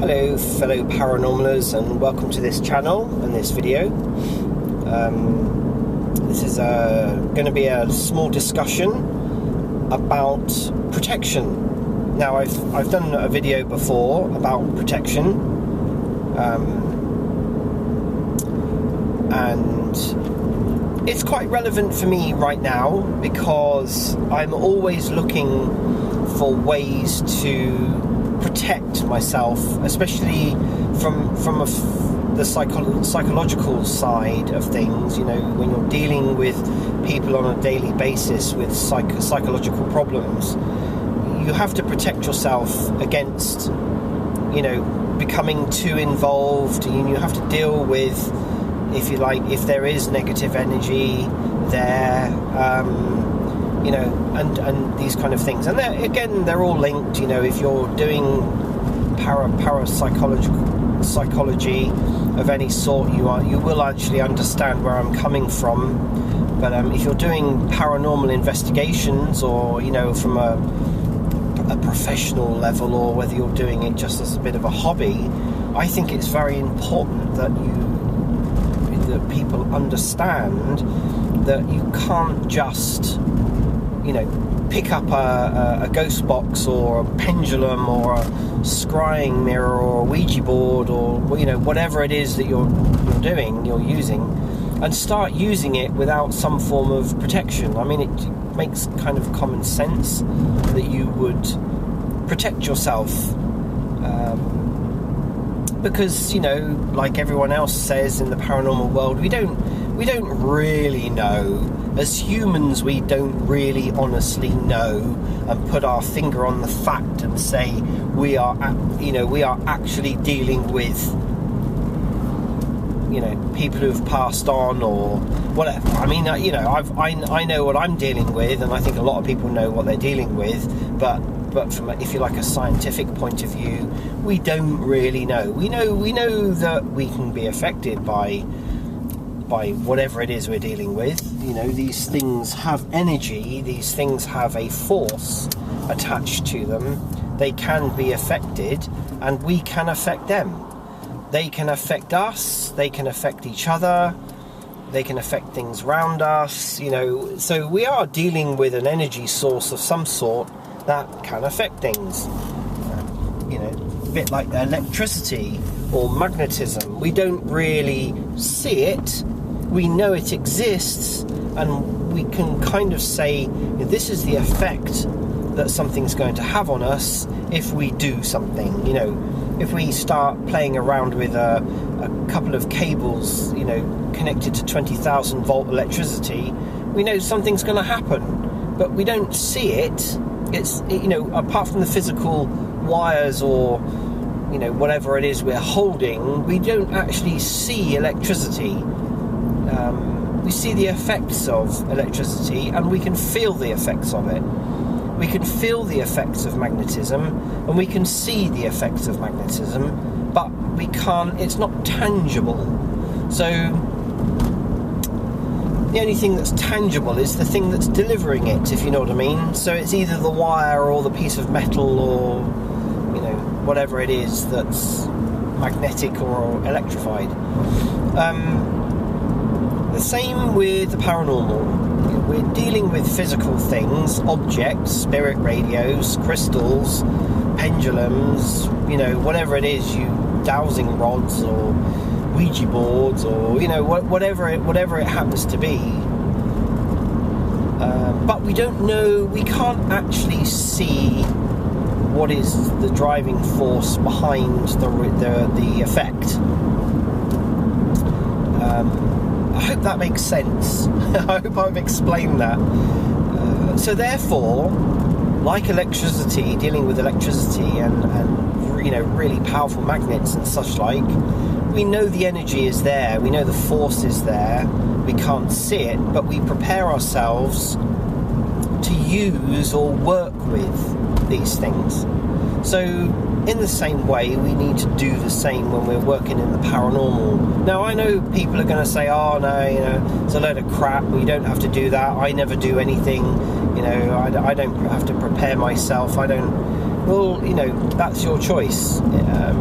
Hello fellow paranormalers, and welcome to this channel and this video. This is going to be a small discussion about protection. Now I've done a video before about protection, and it's quite relevant for me right now because I'm always looking for ways to protect myself, especially from the psychological side of things. You know, when you're dealing with people on a daily basis with psychological problems, you have to protect yourself against, you know, becoming too involved. You have to deal with, if you like, if there is negative energy there, you know, and these kind of things. And they're all linked. You know, if you're doing parapsychology of any sort, you will actually understand where I'm coming from. But if you're doing paranormal investigations, or, you know, from a professional level, or whether you're doing it just as a bit of a hobby, I think it's very important that people understand that you can't just, you know, pick up a ghost box or a pendulum or a scrying mirror or a Ouija board, or, you know, whatever it is that you're using, and start using it without some form of protection. I mean, it makes kind of common sense that you would protect yourself, because, you know, like everyone else says in the paranormal world, we don't really know. As humans, we don't really honestly know and put our finger on the fact and say we are actually dealing with, you know, people who have passed on or whatever. I mean, you know, I know what I'm dealing with, and I think a lot of people know what they're dealing with, but from, if you like, a scientific point of view, we don't really know. We know that we can be affected by whatever it is we're dealing with. You know, these things have energy, these things have a force attached to them. They can be affected, and we can affect them. They can affect us, they can affect each other, they can affect things around us, you know. So we are dealing with an energy source of some sort that can affect things. You know, a bit like electricity or magnetism. We don't really see it. We know it exists, and we can kind of say, this is the effect that something's going to have on us if we do something. You know, if we start playing around with a couple of cables, you know, connected to 20,000 volt electricity, we know something's going to happen, but we don't see it. You know, apart from the physical wires or, you know, whatever it is we're holding, we don't actually see electricity. We see the effects of electricity, and we can feel the effects of it. We can feel the effects of magnetism, and we can see the effects of magnetism, but we can't, it's not tangible. So the only thing that's tangible is the thing that's delivering it, if you know what I mean. So it's either the wire or the piece of metal, or, you know, whatever it is that's magnetic or electrified. The same with the paranormal. We're dealing with physical things, objects, spirit radios, crystals, pendulums, you know, whatever it is, you dowsing rods or Ouija boards, or, you know, whatever it happens to be. But we don't know, we can't actually see what is the driving force behind the effect. I hope that makes sense. I hope I've explained that. So therefore, like electricity, dealing with electricity and you know, really powerful magnets and such like, we know the energy is there, we know the force is there, we can't see it, but we prepare ourselves to use or work with these things. So in the same way, we need to do the same when we're working in the paranormal. Now, I know people are going to say, oh no, you know, it's a load of crap, we don't have to do that, I never do anything, you know, I don't have to prepare myself, I don't, well, you know, that's your choice.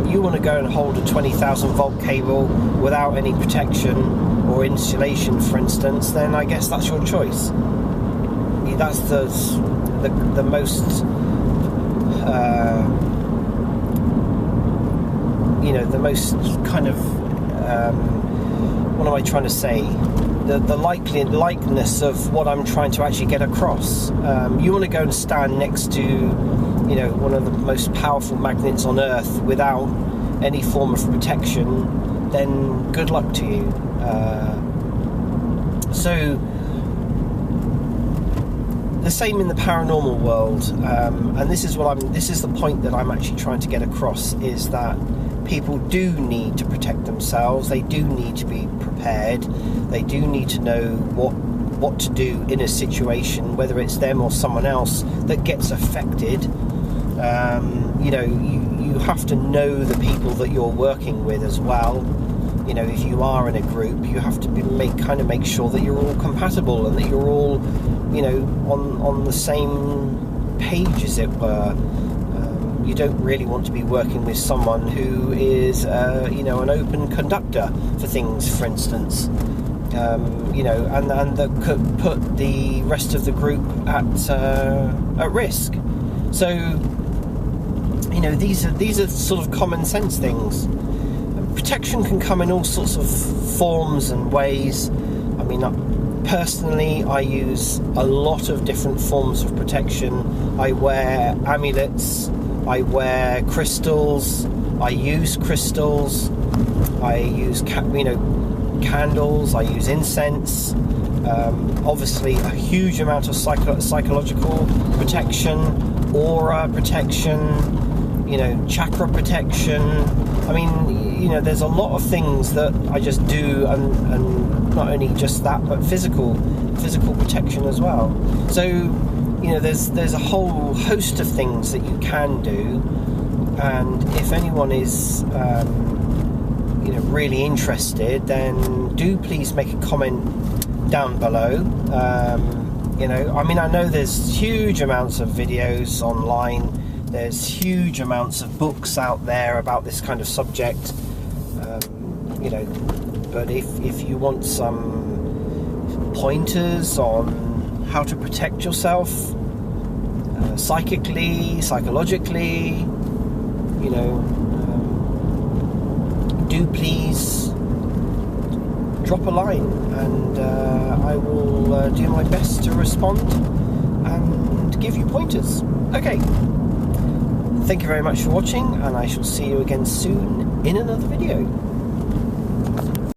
You want to go and hold a 20,000 volt cable without any protection or insulation, for instance, then I guess that's your choice. That's the most you know, the most kind of what am I trying to say? The likeness of what I'm trying to actually get across. You want to go and stand next to, you know, one of the most powerful magnets on Earth without any form of protection, then good luck to you. So the same in the paranormal world, and this is the point that I'm actually trying to get across, is that people do need to protect themselves. They do need to be prepared. They do need to know what to do in a situation, whether it's them or someone else that gets affected. You know, you have to know the people that you're working with as well. You know, if you are in a group, you have to make sure that you're all compatible and that you're all, you know, on the same page, as it were. You don't really want to be working with someone who is, you know, an open conductor for things, for instance. You know, and that could put the rest of the group at risk. So, you know, these are sort of common sense things. Protection can come in all sorts of forms and ways. I mean, personally, I use a lot of different forms of protection. I wear amulets, I wear crystals, I use crystals, I use candles, I use incense, obviously a huge amount of psychological protection, aura protection, you know, chakra protection. I mean, you know, there's a lot of things that I just do, and not only just that, but physical protection as well. So, you know, there's a whole host of things that you can do, and if anyone is you know, really interested, then do please make a comment down below. You know, I mean, I know there's huge amounts of videos online, there's huge amounts of books out there about this kind of subject, you know, but if you want some pointers on how to protect yourself psychically, psychologically, you know, do please drop a line, and I will do my best to respond and give you pointers. Okay, thank you very much for watching, and I shall see you again soon in another video.